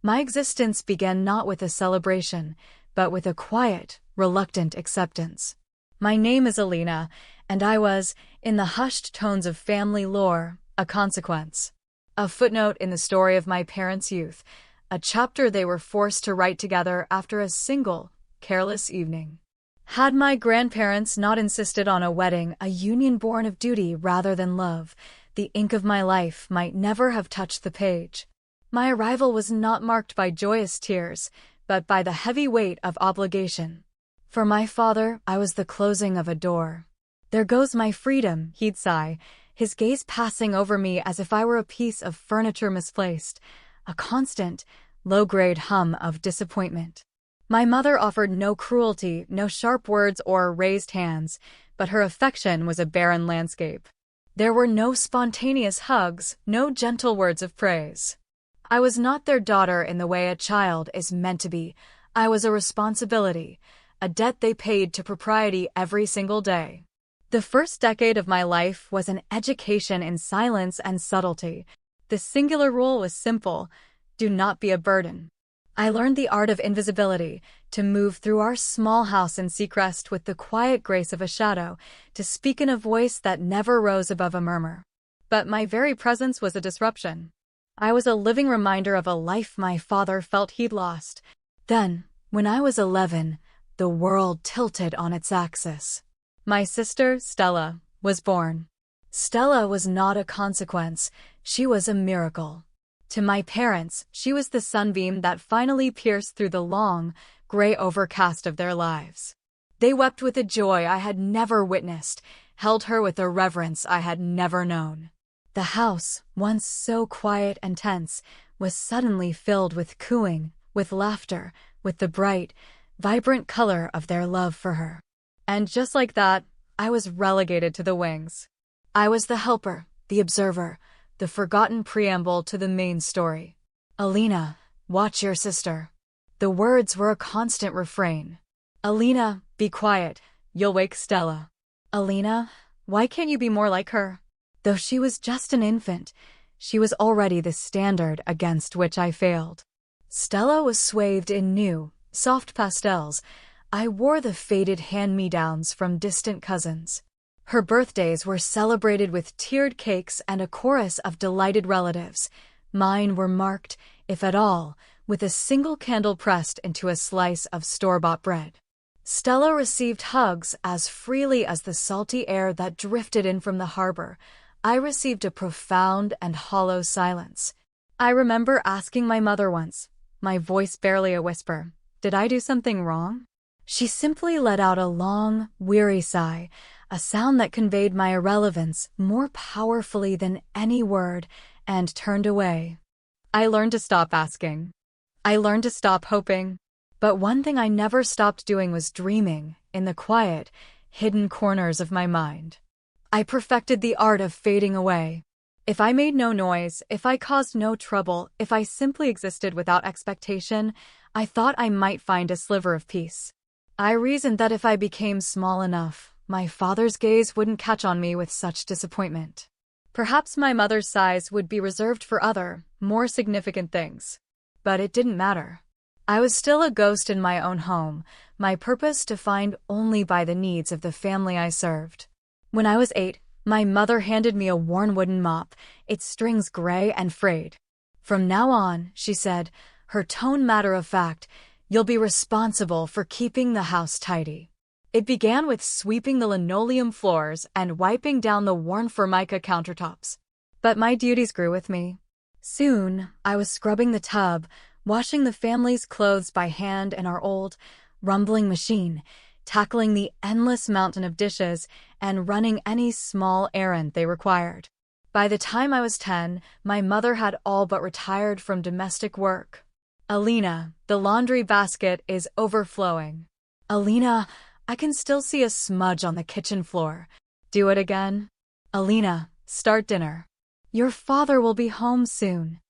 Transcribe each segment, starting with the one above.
My existence began not with a celebration, but with a quiet, reluctant acceptance. My name is Alina, and I was, in the hushed tones of family lore, a consequence. A footnote in the story of my parents' youth, a chapter they were forced to write together after a single, careless evening. Had my grandparents not insisted on a wedding, a union born of duty rather than love, the ink of my life might never have touched the page. My arrival was not marked by joyous tears, but by the heavy weight of obligation. For my father, I was the closing of a door. "There goes my freedom," he'd sigh, his gaze passing over me as if I were a piece of furniture misplaced, a constant, low-grade hum of disappointment. My mother offered no cruelty, no sharp words or raised hands, but her affection was a barren landscape. There were no spontaneous hugs, no gentle words of praise. I was not their daughter in the way a child is meant to be. I was a responsibility, a debt they paid to propriety every single day. The first decade of my life was an education in silence and subtlety. The singular rule was simple: do not be a burden. I learned the art of invisibility, to move through our small house in Seacrest with the quiet grace of a shadow, to speak in a voice that never rose above a murmur. But my very presence was a disruption. I was a living reminder of a life my father felt he'd lost. Then, when I was 11, the world tilted on its axis. My sister, Stella, was born. Stella was not a consequence, she was a miracle. To my parents, she was the sunbeam that finally pierced through the long, gray overcast of their lives. They wept with a joy I had never witnessed, held her with a reverence I had never known. The house, once so quiet and tense, was suddenly filled with cooing, with laughter, with the bright, vibrant color of their love for her. And just like that, I was relegated to the wings. I was the helper, the observer, the forgotten preamble to the main story. "Alina, watch your sister." The words were a constant refrain. "Alina, be quiet, you'll wake Stella." "Alina, why can't you be more like her?" Though she was just an infant, she was already the standard against which I failed. Stella was swathed in new, soft pastels. I wore the faded hand-me-downs from distant cousins. Her birthdays were celebrated with tiered cakes and a chorus of delighted relatives. Mine were marked, if at all, with a single candle pressed into a slice of store-bought bread. Stella received hugs as freely as the salty air that drifted in from the harbor. I received a profound and hollow silence. I remember asking my mother once, my voice barely a whisper, "Did I do something wrong?" She simply let out a long, weary sigh, a sound that conveyed my irrelevance more powerfully than any word, and turned away. I learned to stop asking. I learned to stop hoping. But one thing I never stopped doing was dreaming, in the quiet, hidden corners of my mind. I perfected the art of fading away. If I made no noise, if I caused no trouble, if I simply existed without expectation, I thought I might find a sliver of peace. I reasoned that if I became small enough, my father's gaze wouldn't catch on me with such disappointment. Perhaps my mother's sighs would be reserved for other, more significant things. But it didn't matter. I was still a ghost in my own home, my purpose defined only by the needs of the family I served. When I was 8, my mother handed me a worn wooden mop, its strings gray and frayed. "From now on," she said, her tone matter-of-fact, "you'll be responsible for keeping the house tidy." It began with sweeping the linoleum floors and wiping down the worn Formica countertops. But my duties grew with me. Soon, I was scrubbing the tub, washing the family's clothes by hand in our old, rumbling machine, tackling the endless mountain of dishes, and running any small errand they required. By the time I was 10, my mother had all but retired from domestic work. "Alina, the laundry basket is overflowing." "Alina, I can still see a smudge on the kitchen floor." "Do it again." "Alina, start dinner." "Your father will be home soon."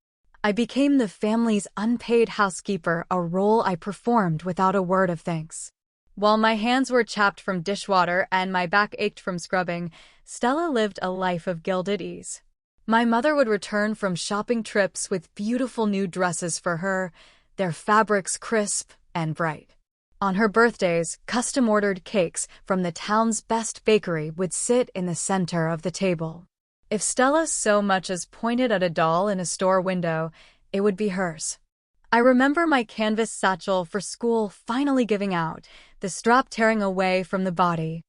I became the family's unpaid housekeeper, a role I performed without a word of thanks. While my hands were chapped from dishwater and my back ached from scrubbing, Stella lived a life of gilded ease. My mother would return from shopping trips with beautiful new dresses for her, their fabrics crisp and bright. On her birthdays, custom-ordered cakes from the town's best bakery would sit in the center of the table. If Stella so much as pointed at a doll in a store window, it would be hers. I remember my canvas satchel for school finally giving out, the strap tearing away from the body.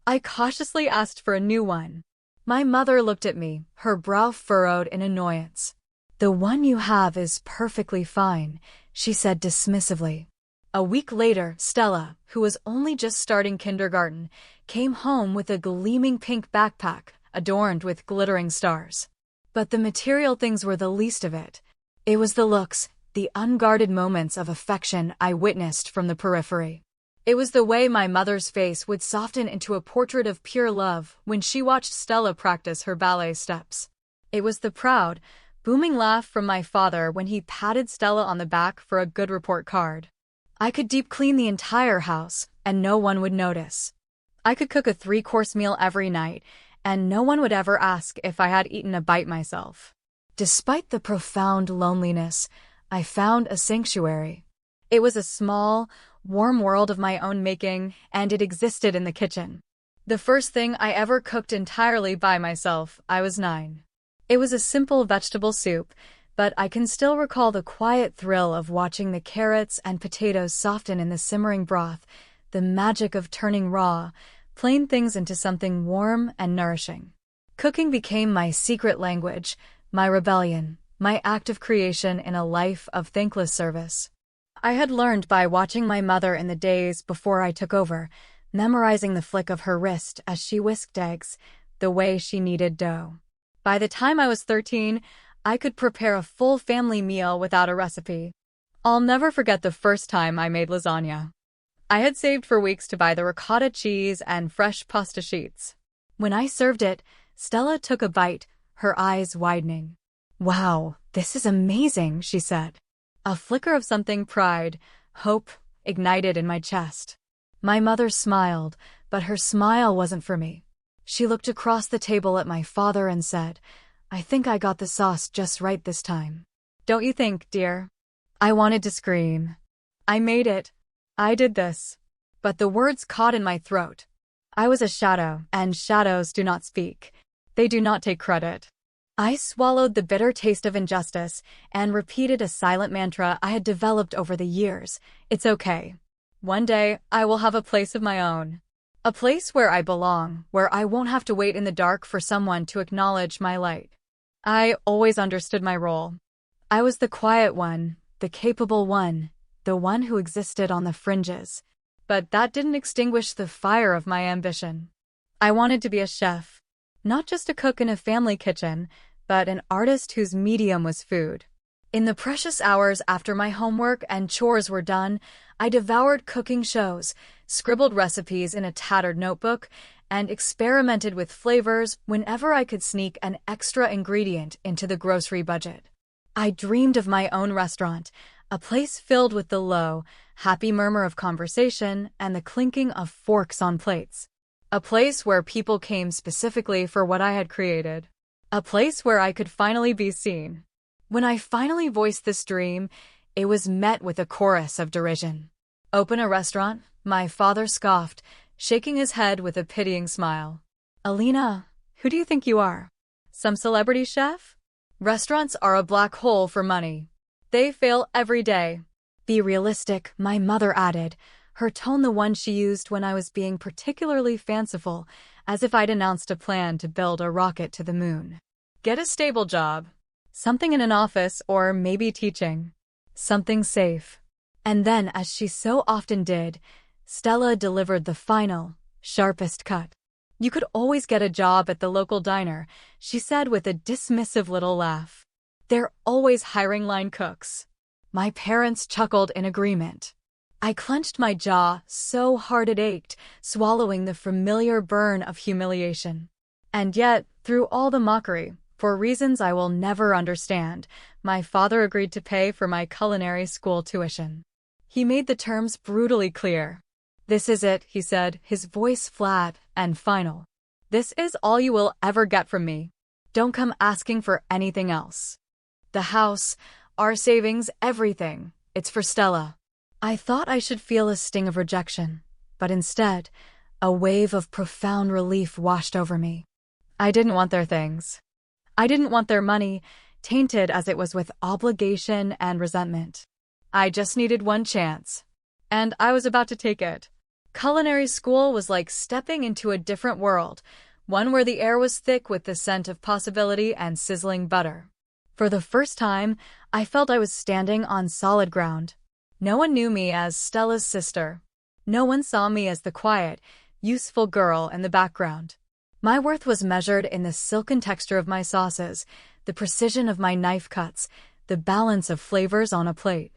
I cautiously asked for a new one. My mother looked at me, her brow furrowed in annoyance. "The one you have is perfectly fine," she said dismissively. A week later, Stella, who was only just starting kindergarten, came home with a gleaming pink backpack adorned with glittering stars. But the material things were the least of it. It was the looks, the unguarded moments of affection I witnessed from the periphery. It was the way my mother's face would soften into a portrait of pure love when she watched Stella practice her ballet steps. It was the proud, booming laugh from my father when he patted Stella on the back for a good report card. I could deep clean the entire house, and no one would notice. I could cook a 3-course meal every night, and no one would ever ask if I had eaten a bite myself. Despite the profound loneliness, I found a sanctuary. It was a small, warm world of my own making, and it existed in the kitchen. The first thing I ever cooked entirely by myself, I was 9. It was a simple vegetable soup, but I can still recall the quiet thrill of watching the carrots and potatoes soften in the simmering broth, the magic of turning raw, plain things into something warm and nourishing. Cooking became my secret language, my rebellion, my act of creation in a life of thankless service. I had learned by watching my mother in the days before I took over, memorizing the flick of her wrist as she whisked eggs, the way she kneaded dough. By the time I was 13, I could prepare a full family meal without a recipe. I'll never forget the first time I made lasagna. I had saved for weeks to buy the ricotta cheese and fresh pasta sheets. When I served it, Stella took a bite, her eyes widening. "Wow, this is amazing," she said. A flicker of something pride, hope, ignited in my chest. My mother smiled, but her smile wasn't for me. She looked across the table at my father and said, "I think I got the sauce just right this time." "Don't you think, dear?" I wanted to scream. "I made it. I did this." But the words caught in my throat. I was a shadow, and shadows do not speak. They do not take credit. I swallowed the bitter taste of injustice and repeated a silent mantra I had developed over the years. It's okay. One day, I will have a place of my own. A place where I belong, where I won't have to wait in the dark for someone to acknowledge my light. I always understood my role. I was the quiet one, the capable one, the one who existed on the fringes. But that didn't extinguish the fire of my ambition. I wanted to be a chef. Not just a cook in a family kitchen, but an artist whose medium was food. In the precious hours after my homework and chores were done, I devoured cooking shows, scribbled recipes in a tattered notebook, and experimented with flavors whenever I could sneak an extra ingredient into the grocery budget. I dreamed of my own restaurant, a place filled with the low, happy murmur of conversation and the clinking of forks on plates. A place where people came specifically for what I had created. A place where I could finally be seen. When I finally voiced this dream, it was met with a chorus of derision. "Open a restaurant?" my father scoffed, shaking his head with a pitying smile. "Alina, who do you think you are? Some celebrity chef? Restaurants are a black hole for money. They fail every day." "Be realistic," my mother added, her tone the one she used when I was being particularly fanciful, as if I'd announced a plan to build a rocket to the moon. "Get a stable job. Something in an office or maybe teaching. Something safe." And then, as she so often did, Stella delivered the final, sharpest cut. "You could always get a job at the local diner," she said with a dismissive little laugh. "They're always hiring line cooks." My parents chuckled in agreement. I clenched my jaw so hard it ached, swallowing the familiar burn of humiliation. And yet, through all the mockery, for reasons I will never understand, my father agreed to pay for my culinary school tuition. He made the terms brutally clear. "This is it," he said, his voice flat and final. "This is all you will ever get from me. Don't come asking for anything else. The house, our savings, everything. It's for Stella. I thought I should feel a sting of rejection, but instead, a wave of profound relief washed over me. I didn't want their things. I didn't want their money, tainted as it was with obligation and resentment. I just needed one chance, and I was about to take it. Culinary school was like stepping into a different world, one where the air was thick with the scent of possibility and sizzling butter. For the first time, I felt I was standing on solid ground. No one knew me as Stella's sister. No one saw me as the quiet, useful girl in the background. My worth was measured in the silken texture of my sauces, the precision of my knife cuts, the balance of flavors on a plate.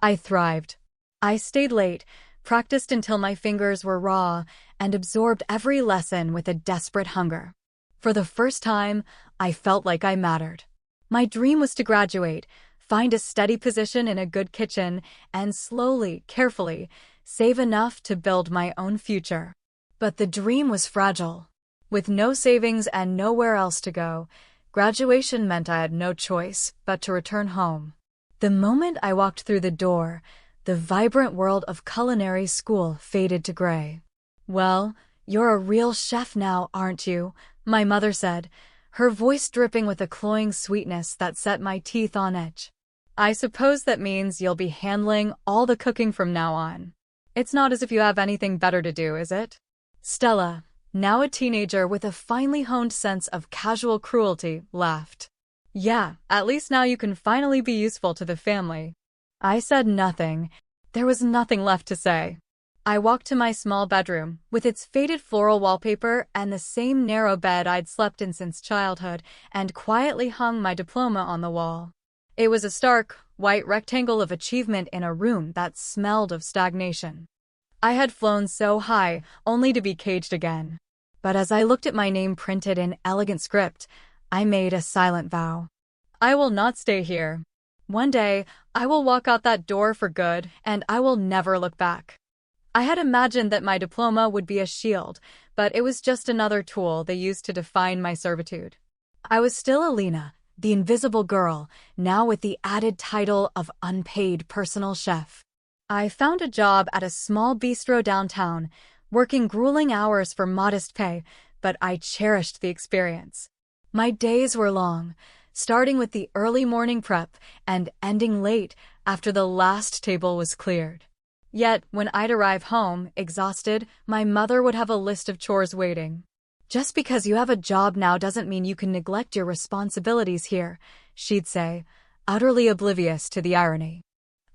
I thrived. I stayed late, practiced until my fingers were raw, and absorbed every lesson with a desperate hunger. For the first time, I felt like I mattered. My dream was to graduate, find a steady position in a good kitchen, and slowly, carefully, save enough to build my own future. But the dream was fragile. With no savings and nowhere else to go, graduation meant I had no choice but to return home. The moment I walked through the door, the vibrant world of culinary school faded to gray. "Well, you're a real chef now, aren't you?" my mother said, her voice dripping with a cloying sweetness that set my teeth on edge. "I suppose that means you'll be handling all the cooking from now on. It's not as if you have anything better to do, is it?" Stella, now a teenager with a finely honed sense of casual cruelty, laughed. "Yeah, at least now you can finally be useful to the family." I said nothing. There was nothing left to say. I walked to my small bedroom, with its faded floral wallpaper and the same narrow bed I'd slept in since childhood, and quietly hung my diploma on the wall. It was a stark, white rectangle of achievement in a room that smelled of stagnation. I had flown so high, only to be caged again. But as I looked at my name printed in elegant script, I made a silent vow. I will not stay here. One day, I will walk out that door for good, and I will never look back. I had imagined that my diploma would be a shield, but it was just another tool they used to define my servitude. I was still Alina, the invisible girl, now with the added title of unpaid personal chef. I found a job at a small bistro downtown, working grueling hours for modest pay, but I cherished the experience. My days were long, starting with the early morning prep and ending late after the last table was cleared. Yet, when I'd arrive home, exhausted, my mother would have a list of chores waiting. "Just because you have a job now doesn't mean you can neglect your responsibilities here," she'd say, utterly oblivious to the irony.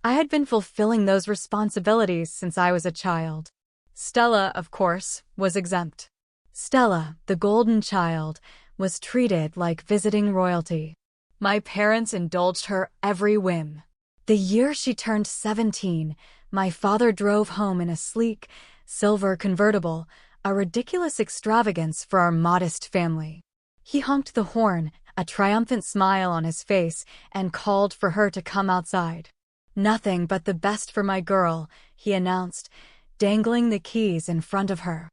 I had been fulfilling those responsibilities since I was a child. Stella, of course, was exempt. Stella, the golden child, was treated like visiting royalty. My parents indulged her every whim. The year she turned 17, my father drove home in a sleek, silver convertible, a ridiculous extravagance for our modest family. He honked the horn, a triumphant smile on his face, and called for her to come outside. "Nothing but the best for my girl," he announced, dangling the keys in front of her.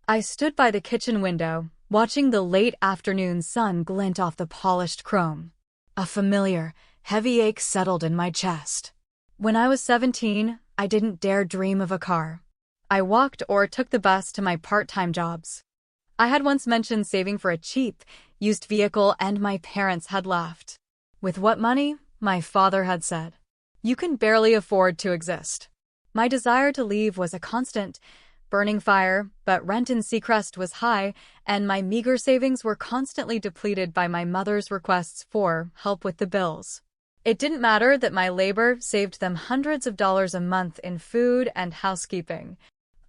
I stood by the kitchen window, watching the late afternoon sun glint off the polished chrome. A familiar, heavy ache settled in my chest. When I was 17, I didn't dare dream of a car. I walked or took the bus to my part-time jobs. I had once mentioned saving for a cheap, used vehicle, and my parents had laughed. "With what money?" my father had said. "You can barely afford to exist." My desire to leave was a constant, burning fire, but rent in Seacrest was high, and my meager savings were constantly depleted by my mother's requests for help with the bills. It didn't matter that my labor saved them hundreds of dollars a month in food and housekeeping.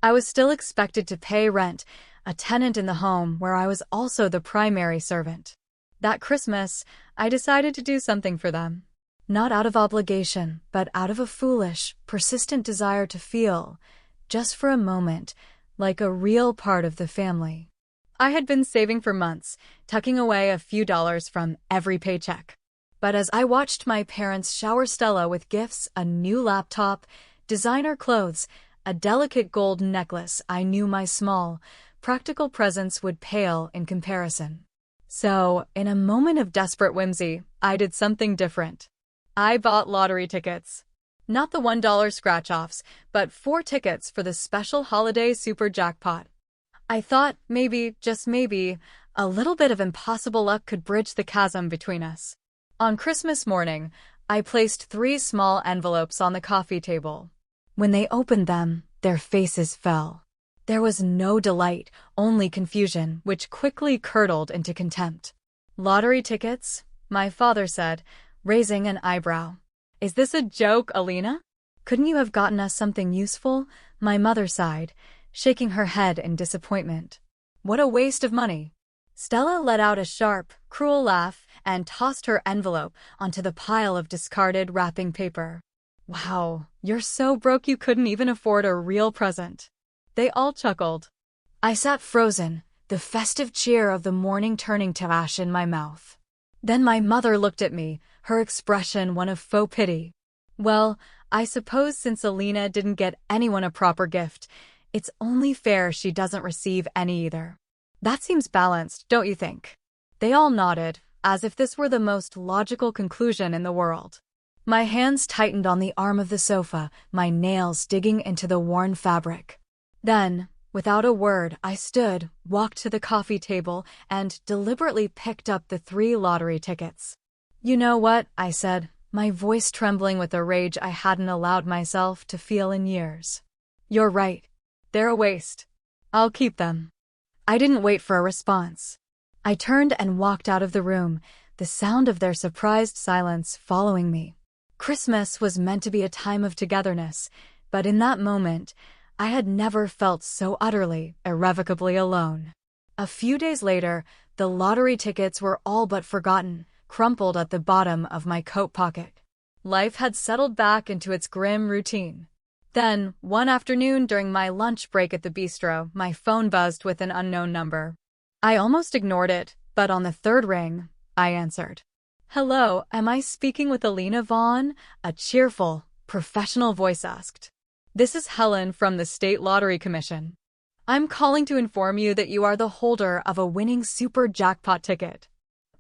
I was still expected to pay rent, a tenant in the home where I was also the primary servant. That Christmas, I decided to do something for them. Not out of obligation, but out of a foolish, persistent desire to feel, just for a moment, like a real part of the family. I had been saving for months, tucking away a few dollars from every paycheck. But as I watched my parents shower Stella with gifts, a new laptop, designer clothes, a delicate gold necklace, I knew my small, practical presence would pale in comparison. So, in a moment of desperate whimsy, I did something different. I bought lottery tickets. Not the $1 scratch-offs, but 4 tickets for the special holiday super jackpot. I thought maybe, just maybe, a little bit of impossible luck could bridge the chasm between us. On Christmas morning, I placed 3 small envelopes on the coffee table. When they opened them, their faces fell. There was no delight, only confusion, which quickly curdled into contempt. "Lottery tickets?" my father said, raising an eyebrow. "Is this a joke, Alina? Couldn't you have gotten us something useful?" My mother sighed, shaking her head in disappointment. "What a waste of money." Stella let out a sharp, cruel laugh and tossed her envelope onto the pile of discarded wrapping paper. "Wow, you're so broke you couldn't even afford a real present." They all chuckled. I sat frozen, the festive cheer of the morning turning to ash in my mouth. Then my mother looked at me, her expression one of faux pity. "Well, I suppose since Alina didn't get anyone a proper gift, it's only fair she doesn't receive any either. That seems balanced, don't you think?" They all nodded, as if this were the most logical conclusion in the world. My hands tightened on the arm of the sofa, my nails digging into the worn fabric. Then, without a word, I stood, walked to the coffee table, and deliberately picked up the 3 lottery tickets. "You know what?" I said, my voice trembling with a rage I hadn't allowed myself to feel in years. "You're right. They're a waste. I'll keep them." I didn't wait for a response. I turned and walked out of the room, the sound of their surprised silence following me. Christmas was meant to be a time of togetherness, but in that moment, I had never felt so utterly, irrevocably alone. A few days later, the lottery tickets were all but forgotten, crumpled at the bottom of my coat pocket. Life had settled back into its grim routine. Then, one afternoon during my lunch break at the bistro, my phone buzzed with an unknown number. I almost ignored it, but on the 3rd ring, I answered. "Hello, am I speaking with Alina Vaughn?" a cheerful, professional voice asked. "This is Helen from the State Lottery Commission. I'm calling to inform you that you are the holder of a winning super jackpot ticket."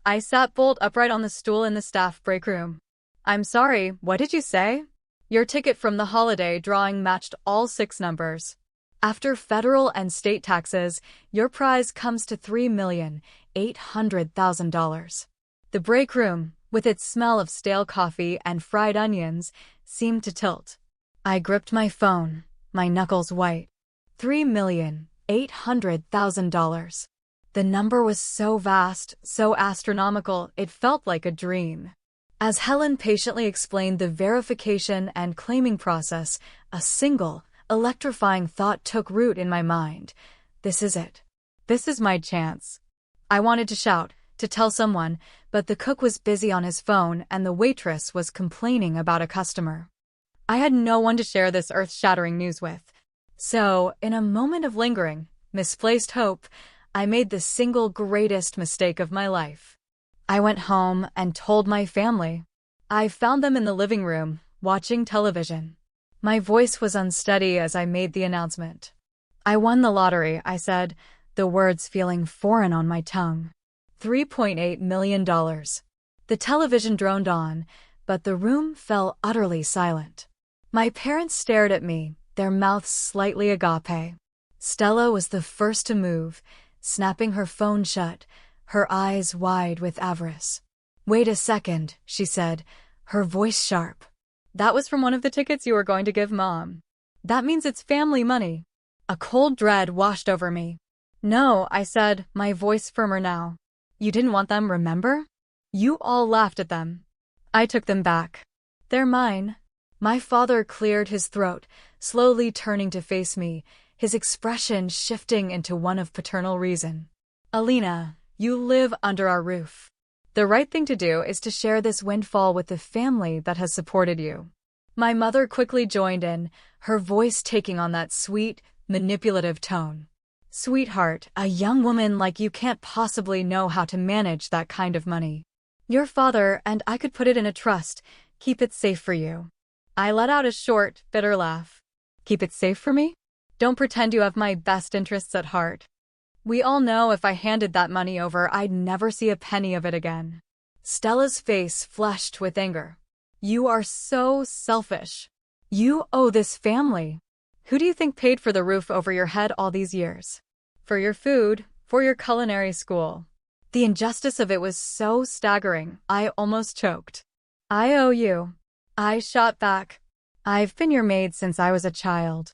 I sat bolt upright on the stool in the staff break room. "I'm sorry, what did you say?" "Your ticket from the holiday drawing matched all 6 numbers. After federal and state taxes, your prize comes to $3,800,000. The break room, with its smell of stale coffee and fried onions, seemed to tilt. I gripped my phone, my knuckles white. $3,800,000. The number was so vast, so astronomical, it felt like a dream. As Helen patiently explained the verification and claiming process, a single, electrifying thought took root in my mind. This is it. This is my chance. I wanted to shout, to tell someone, but the cook was busy on his phone and the waitress was complaining about a customer. I had no one to share this earth-shattering news with. So, in a moment of lingering, misplaced hope, I made the single greatest mistake of my life. I went home and told my family. I found them in the living room, watching television. My voice was unsteady as I made the announcement. "I won the lottery," I said, the words feeling foreign on my tongue. $3.8 million. The television droned on, but the room fell utterly silent. My parents stared at me, their mouths slightly agape. Stella was the first to move, snapping her phone shut, her eyes wide with avarice. "Wait a second," she said, her voice sharp. "That was from one of the tickets you were going to give Mom. That means it's family money." A cold dread washed over me. "No," I said, my voice firmer now. "You didn't want them, remember? You all laughed at them. I took them back. They're mine." My father cleared his throat, slowly turning to face me, his expression shifting into one of paternal reason. "Alina, you live under our roof. The right thing to do is to share this windfall with the family that has supported you." My mother quickly joined in, her voice taking on that sweet, manipulative tone. "Sweetheart, a young woman like you can't possibly know how to manage that kind of money. Your father and I could put it in a trust, keep it safe for you." I let out a short, bitter laugh. "Keep it safe for me? Don't pretend you have my best interests at heart." We all know if I handed that money over, I'd never see a penny of it again. Stella's face flushed with anger. You are so selfish. You owe this family. Who do you think paid for the roof over your head all these years? For your food, for your culinary school. The injustice of it was so staggering, I almost choked. I owe you. I shot back. I've been your maid since I was a child.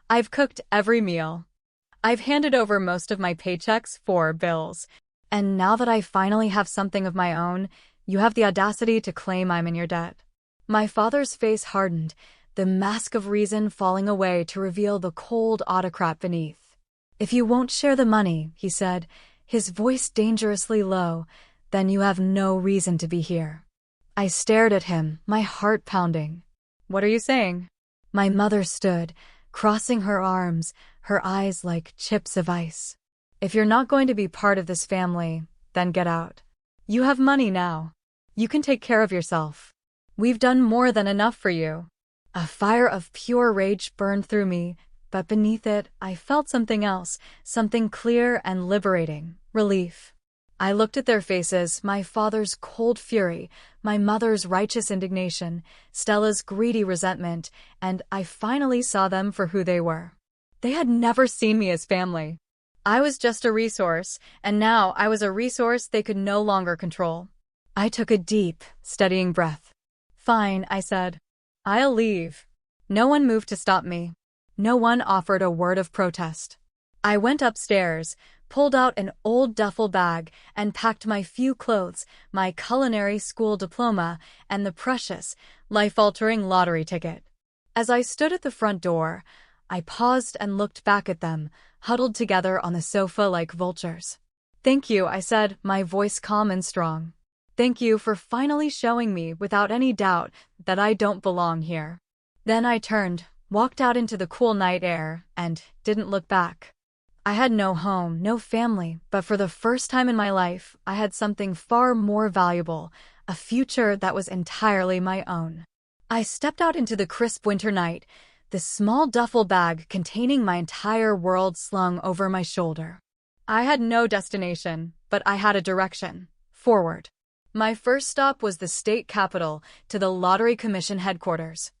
I've cooked every meal. I've handed over most of my paychecks for bills. And now that I finally have something of my own, you have the audacity to claim I'm in your debt. My father's face hardened, the mask of reason falling away to reveal the cold autocrat beneath. If you won't share the money, he said, his voice dangerously low, then you have no reason to be here. I stared at him, my heart pounding. What are you saying? My mother stood, crossing her arms, her eyes like chips of ice. If you're not going to be part of this family, then get out. You have money now. You can take care of yourself. We've done more than enough for you. A fire of pure rage burned through me, but beneath it, I felt something else, something clear and liberating, relief. I looked at their faces, my father's cold fury, my mother's righteous indignation, Stella's greedy resentment, and I finally saw them for who they were. They had never seen me as family. I was just a resource, and now I was a resource they could no longer control. I took a deep, steadying breath. Fine, I said. I'll leave. No one moved to stop me. No one offered a word of protest. I went upstairs, pulled out an old duffel bag, and packed my few clothes, my culinary school diploma, and the precious, life-altering lottery ticket. As I stood at the front door, I paused and looked back at them, huddled together on the sofa like vultures. Thank you, I said, my voice calm and strong. Thank you for finally showing me, without any doubt, that I don't belong here. Then I turned, walked out into the cool night air, and didn't look back. I had no home, no family, but for the first time in my life, I had something far more valuable, a future that was entirely my own. I stepped out into the crisp winter night, the small duffel bag containing my entire world slung over my shoulder. I had no destination, but I had a direction, forward. My first stop was the state capitol, to the Lottery Commission headquarters.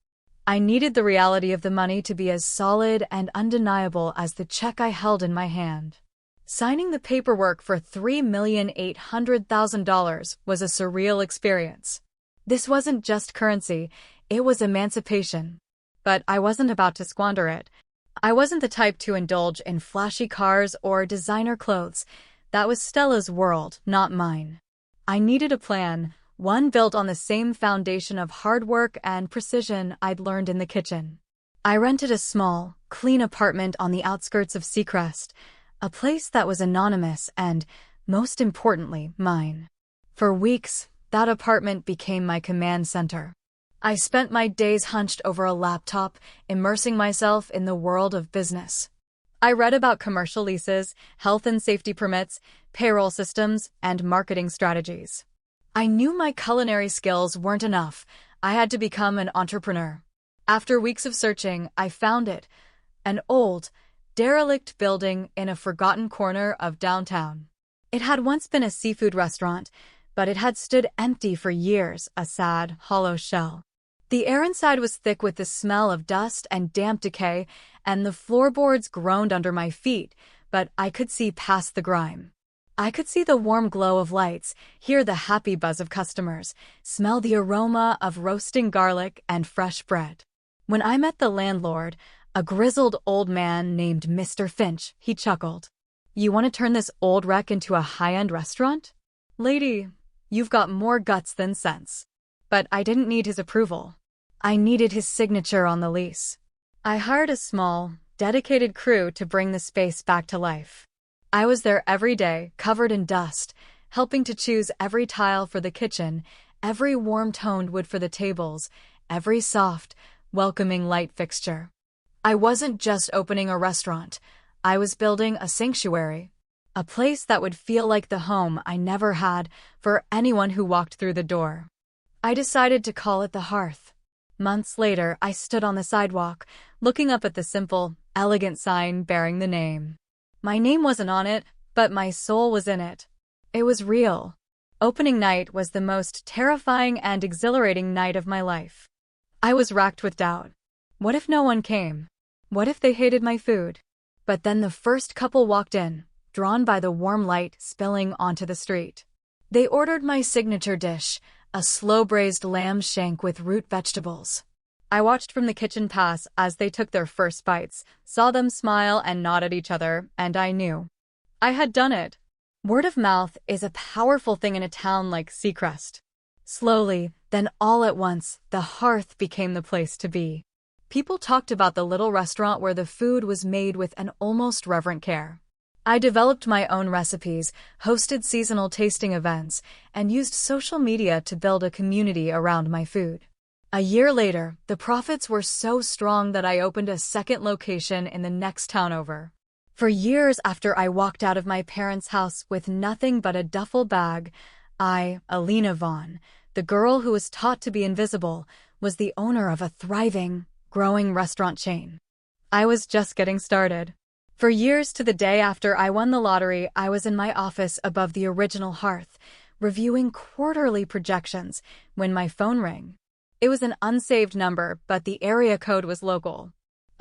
I needed the reality of the money to be as solid and undeniable as the check I held in my hand. Signing the paperwork for $3,800,000 was a surreal experience. This wasn't just currency, it was emancipation. But I wasn't about to squander it. I wasn't the type to indulge in flashy cars or designer clothes. That was Stella's world, not mine. I needed a plan, one built on the same foundation of hard work and precision I'd learned in the kitchen. I rented a small, clean apartment on the outskirts of Seacrest, a place that was anonymous and, most importantly, mine. For weeks, that apartment became my command center. I spent my days hunched over a laptop, immersing myself in the world of business. I read about commercial leases, health and safety permits, payroll systems, and marketing strategies. I knew my culinary skills weren't enough. I had to become an entrepreneur. After weeks of searching, I found it, an old, derelict building in a forgotten corner of downtown. It had once been a seafood restaurant, but it had stood empty for years, a sad, hollow shell. The air inside was thick with the smell of dust and damp decay, and the floorboards groaned under my feet, but I could see past the grime. I could see the warm glow of lights, hear the happy buzz of customers, smell the aroma of roasting garlic and fresh bread. When I met the landlord, a grizzled old man named Mr. Finch, he chuckled. "You want to turn this old wreck into a high-end restaurant? Lady, you've got more guts than sense." But I didn't need his approval. I needed his signature on the lease. I hired a small, dedicated crew to bring the space back to life. I was there every day, covered in dust, helping to choose every tile for the kitchen, every warm-toned wood for the tables, every soft, welcoming light fixture. I wasn't just opening a restaurant. I was building a sanctuary, a place that would feel like the home I never had for anyone who walked through the door. I decided to call it the Hearth. Months later, I stood on the sidewalk, looking up at the simple, elegant sign bearing the name. My name wasn't on it, but my soul was in it. It was real. Opening night was the most terrifying and exhilarating night of my life. I was racked with doubt. What if no one came? What if they hated my food? But then the first couple walked in, drawn by the warm light spilling onto the street. They ordered my signature dish, a slow-braised lamb shank with root vegetables. I watched from the kitchen pass as they took their first bites, saw them smile and nod at each other, and I knew. I had done it. Word of mouth is a powerful thing in a town like Seacrest. Slowly, then all at once, the hearth became the place to be. People talked about the little restaurant where the food was made with an almost reverent care. I developed my own recipes, hosted seasonal tasting events, and used social media to build a community around my food. A year later, the profits were so strong that I opened a second location in the next town over. For years after I walked out of my parents' house with nothing but a duffel bag, I, Alina Vaughn, the girl who was taught to be invisible, was the owner of a thriving, growing restaurant chain. I was just getting started. For years to the day after I won the lottery, I was in my office above the original hearth, reviewing quarterly projections, when my phone rang. It was an unsaved number, but the area code was local.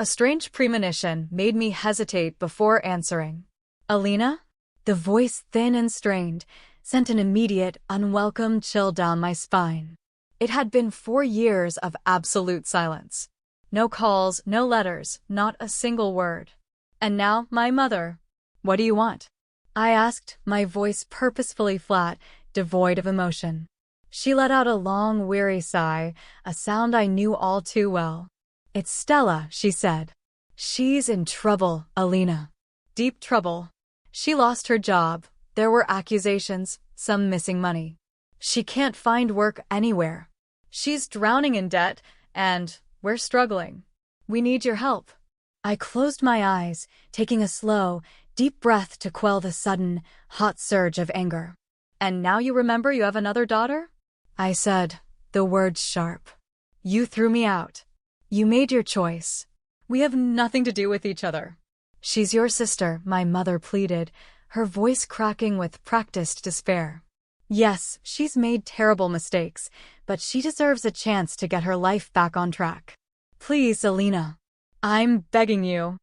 A strange premonition made me hesitate before answering. Alina? The voice, thin and strained, sent an immediate, unwelcome chill down my spine. It had been 4 years of absolute silence. No calls, no letters, not a single word. And now, my mother. What do you want? I asked, my voice purposefully flat, devoid of emotion. She let out a long, weary sigh, a sound I knew all too well. It's Stella, she said. She's in trouble, Alina. Deep trouble. She lost her job. There were accusations, some missing money. She can't find work anywhere. She's drowning in debt, and we're struggling. We need your help. I closed my eyes, taking a slow, deep breath to quell the sudden, hot surge of anger. And now you remember you have another daughter? I said, the words sharp. You threw me out. You made your choice. We have nothing to do with each other. She's your sister, my mother pleaded, her voice cracking with practiced despair. Yes, she's made terrible mistakes, but she deserves a chance to get her life back on track. Please, Alina. I'm begging you.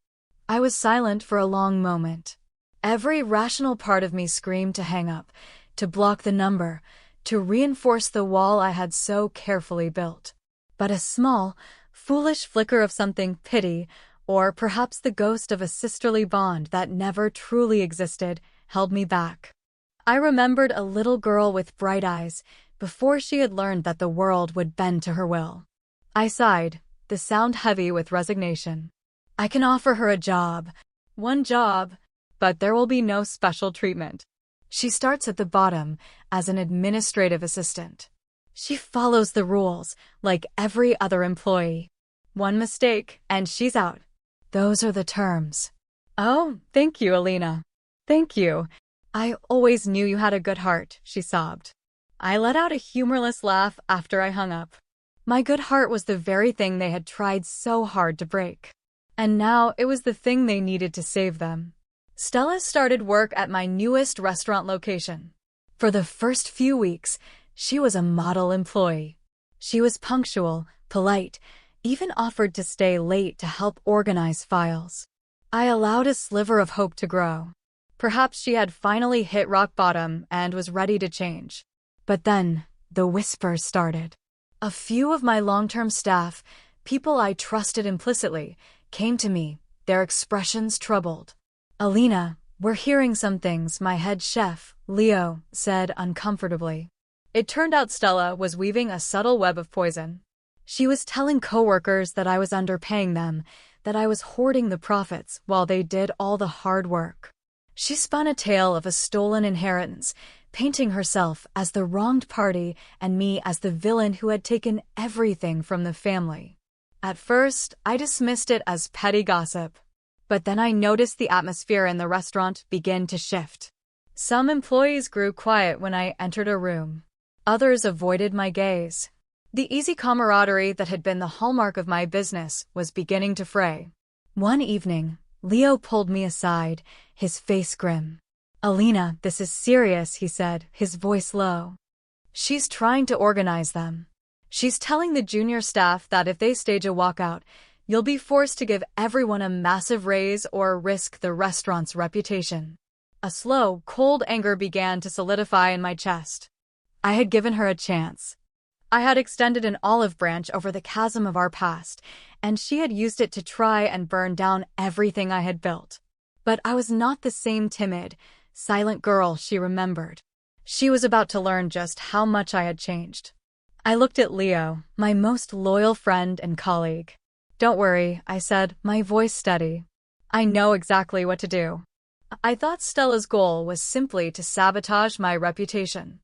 I was silent for a long moment. Every rational part of me screamed to hang up, to block the number, to reinforce the wall I had so carefully built. But a small, foolish flicker of something, pity, or perhaps the ghost of a sisterly bond that never truly existed, held me back. I remembered a little girl with bright eyes, before she had learned that the world would bend to her will. I sighed, the sound heavy with resignation. I can offer her a job. One job, but there will be no special treatment. She starts at the bottom, as an administrative assistant. She follows the rules, like every other employee. One mistake, and she's out. Those are the terms. Oh, thank you, Alina. Thank you. I always knew you had a good heart, she sobbed. I let out a humorless laugh after I hung up. My good heart was the very thing they had tried so hard to break. And now it was the thing they needed to save them. Stella started work at my newest restaurant location. For the first few weeks, she was a model employee. She was punctual, polite, even offered to stay late to help organize files. I allowed a sliver of hope to grow. Perhaps she had finally hit rock bottom and was ready to change. But then, the whispers started. A few of my long-term staff, people I trusted implicitly, came to me, their expressions troubled. Alina, we're hearing some things, my head chef, Leo, said uncomfortably. It turned out Stella was weaving a subtle web of poison. She was telling coworkers that I was underpaying them, that I was hoarding the profits while they did all the hard work. She spun a tale of a stolen inheritance, painting herself as the wronged party and me as the villain who had taken everything from the family. At first, I dismissed it as petty gossip. But then I noticed the atmosphere in the restaurant begin to shift. Some employees grew quiet when I entered a room. Others avoided my gaze. The easy camaraderie that had been the hallmark of my business was beginning to fray. One evening, Leo pulled me aside, his face grim. Alina, this is serious, he said, his voice low. She's trying to organize them. She's telling the junior staff that if they stage a walkout, you'll be forced to give everyone a massive raise or risk the restaurant's reputation. A slow, cold anger began to solidify in my chest. I had given her a chance. I had extended an olive branch over the chasm of our past, and she had used it to try and burn down everything I had built. But I was not the same timid, silent girl she remembered. She was about to learn just how much I had changed. I looked at Leo, my most loyal friend and colleague. Don't worry, I said, my voice steady. I know exactly what to do. I thought Stella's goal was simply to sabotage my reputation.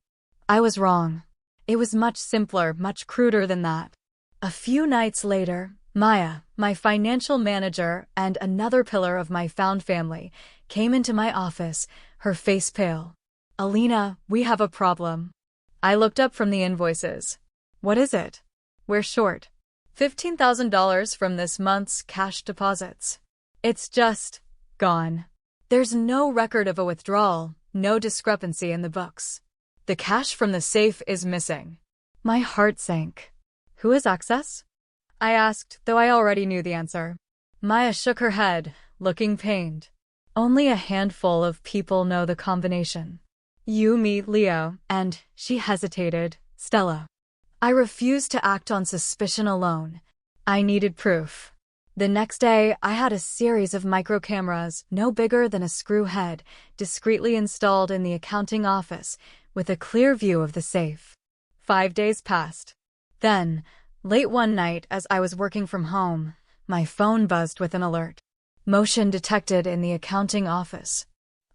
I was wrong. It was much simpler, much cruder than that. A few nights later, Maya, my financial manager and another pillar of my found family, came into my office, her face pale. Alina, we have a problem. I looked up from the invoices. What is it? We're short. $15,000 from this month's cash deposits. It's just gone. There's no record of a withdrawal, no discrepancy in the books. The cash from the safe is missing. My heart sank. Who has access? I asked, though I already knew the answer. Maya shook her head, looking pained. Only a handful of people know the combination. You, me, Leo, and, she hesitated, Stella. I refused to act on suspicion alone. I needed proof. The next day, I had a series of micro-cameras, no bigger than a screw head, discreetly installed in the accounting office, with a clear view of the safe. 5 days passed. Then, late one night as I was working from home, my phone buzzed with an alert. Motion detected in the accounting office.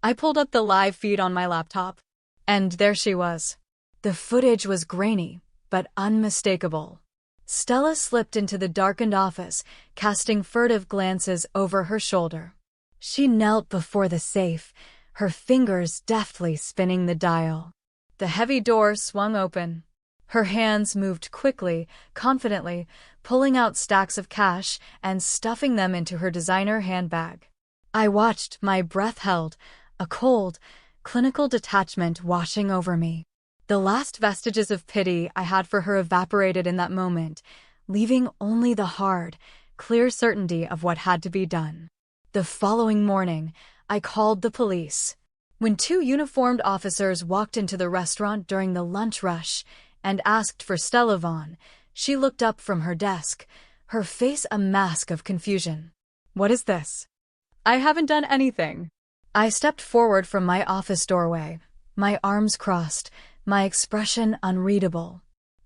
I pulled up the live feed on my laptop. And there she was. The footage was grainy, but unmistakable. Stella slipped into the darkened office, casting furtive glances over her shoulder. She knelt before the safe, her fingers deftly spinning the dial. The heavy door swung open. Her hands moved quickly, confidently, pulling out stacks of cash and stuffing them into her designer handbag. I watched, my breath held, a cold, clinical detachment washing over me. The last vestiges of pity I had for her evaporated in that moment, leaving only the hard, clear certainty of what had to be done. The following morning, I called the police. When 2 uniformed officers walked into the restaurant during the lunch rush and asked for Stella Vaughn, she looked up from her desk, her face a mask of confusion. What is this? I haven't done anything. I stepped forward from my office doorway, my arms crossed, my expression unreadable.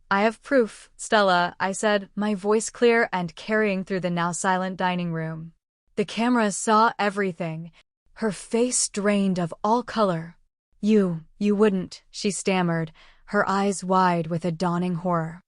I have proof, Stella, I said, my voice clear and carrying through the now silent dining room. The cameras saw everything, her face drained of all color. You wouldn't, she stammered, her eyes wide with a dawning horror.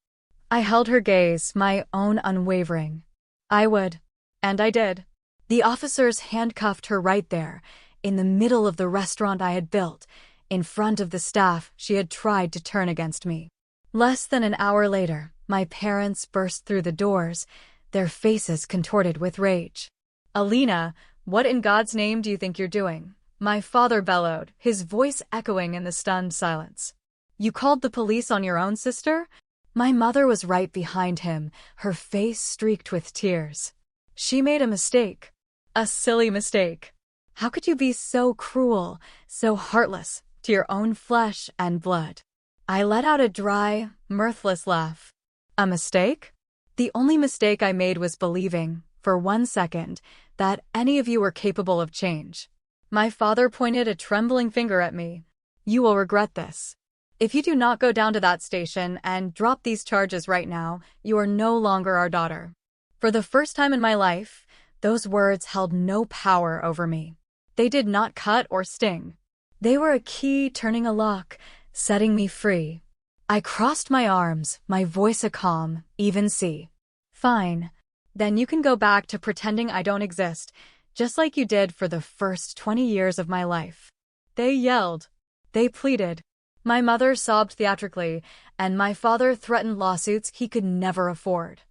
I held her gaze, my own unwavering. I would. And I did. The officers handcuffed her right there, in the middle of the restaurant I had built, in front of the staff she had tried to turn against me. Less than an hour later, my parents burst through the doors, their faces contorted with rage. Alina, what in God's name do you think you're doing? My father bellowed, his voice echoing in the stunned silence. You called the police on your own sister? My mother was right behind him, her face streaked with tears. She made a mistake. A silly mistake. How could you be so cruel, so heartless, to your own flesh and blood? I let out a dry, mirthless laugh. A mistake? The only mistake I made was believing, for 1 second, that any of you were capable of change. My father pointed a trembling finger at me. You will regret this. If you do not go down to that station and drop these charges right now, you are no longer our daughter. For the first time in my life, those words held no power over me. They did not cut or sting. They were a key turning a lock, setting me free. I crossed my arms, my voice a calm, even sea. Fine. Then you can go back to pretending I don't exist, just like you did for the first 20 years of my life. They yelled. They pleaded. My mother sobbed theatrically, and my father threatened lawsuits he could never afford.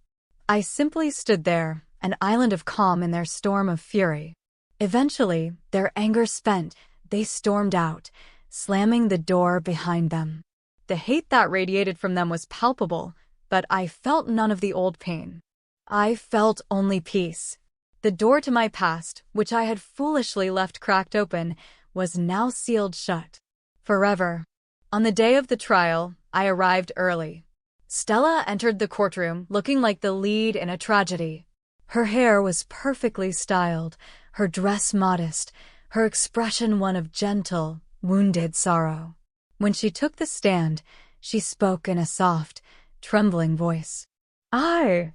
I simply stood there, an island of calm in their storm of fury. Eventually, their anger spent, they stormed out, slamming the door behind them. The hate that radiated from them was palpable, but I felt none of the old pain. I felt only peace. The door to my past, which I had foolishly left cracked open, was now sealed shut. Forever. On the day of the trial, I arrived early. Stella entered the courtroom looking like the lead in a tragedy. Her hair was perfectly styled, her dress modest, her expression one of gentle, wounded sorrow. When she took the stand, she spoke in a soft, trembling voice. I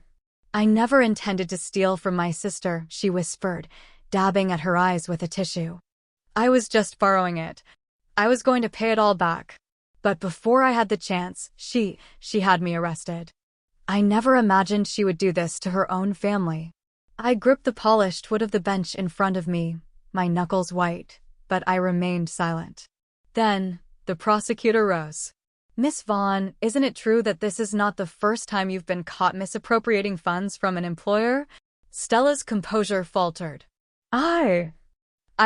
never intended to steal from my sister," she whispered, dabbing at her eyes with a tissue. "I was just borrowing it. I was going to pay it all back. But before I had the chance, she had me arrested. I never imagined she would do this to her own family." I gripped the polished wood of the bench in front of me, my knuckles white, but I remained silent. Then, the prosecutor rose. "Miss Vaughn, isn't it true that this is not the first time you've been caught misappropriating funds from an employer?" Stella's composure faltered. I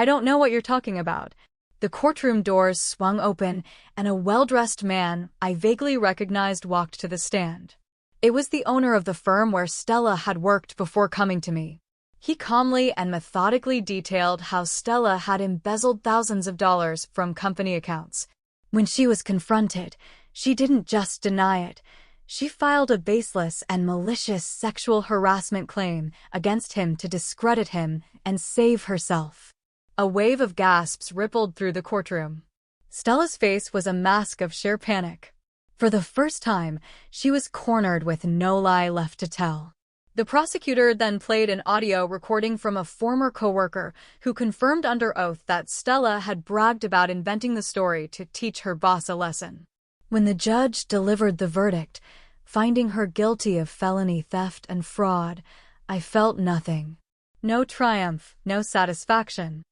don't know what you're talking about." The courtroom doors swung open, and a well-dressed man I vaguely recognized walked to the stand. It was the owner of the firm where Stella had worked before coming to me. He calmly and methodically detailed how Stella had embezzled thousands of dollars from company accounts. When she was confronted, she didn't just deny it. She filed a baseless and malicious sexual harassment claim against him to discredit him and save herself. A wave of gasps rippled through the courtroom. Stella's face was a mask of sheer panic. For the first time, she was cornered with no lie left to tell. The prosecutor then played an audio recording from a former coworker who confirmed under oath that Stella had bragged about inventing the story to teach her boss a lesson. When the judge delivered the verdict, finding her guilty of felony theft and fraud, I felt nothing. No triumph, no satisfaction.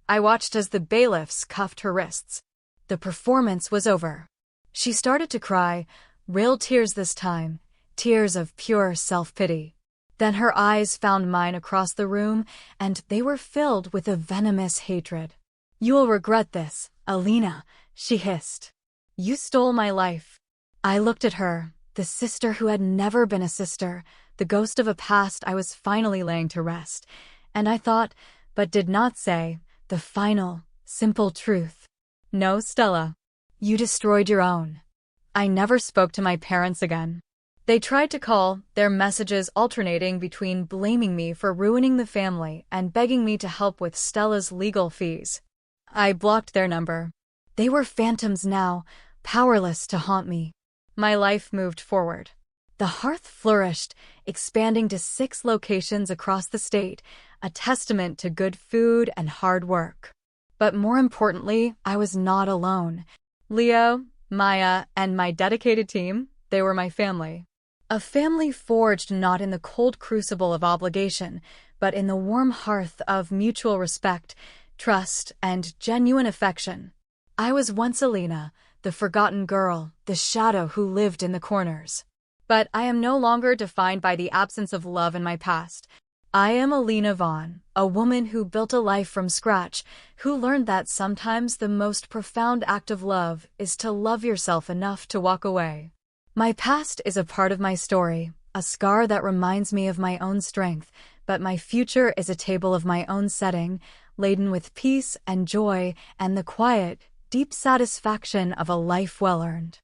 I watched as the bailiffs cuffed her wrists. The performance was over. She started to cry, real tears this time, tears of pure self-pity. Then her eyes found mine across the room, and they were filled with a venomous hatred. "You'll regret this, Alina," she hissed. "You stole my life." I looked at her, the sister who had never been a sister, the ghost of a past I was finally laying to rest, and I thought, but did not say, the final, simple truth. "No, Stella. You destroyed your own." I never spoke to my parents again. They tried to call, their messages alternating between blaming me for ruining the family and begging me to help with Stella's legal fees. I blocked their number. They were phantoms now, powerless to haunt me. My life moved forward. The hearth flourished, expanding to 6 locations across the state, a testament to good food and hard work. But more importantly, I was not alone. Leo, Maya, and my dedicated team, they were my family. A family forged not in the cold crucible of obligation, but in the warm hearth of mutual respect, trust, and genuine affection. I was once Alina, the forgotten girl, the shadow who lived in the corners. But I am no longer defined by the absence of love in my past. I am Alina Vaughn, a woman who built a life from scratch, who learned that sometimes the most profound act of love is to love yourself enough to walk away. My past is a part of my story, a scar that reminds me of my own strength, but my future is a table of my own setting, laden with peace and joy and the quiet, deep satisfaction of a life well earned.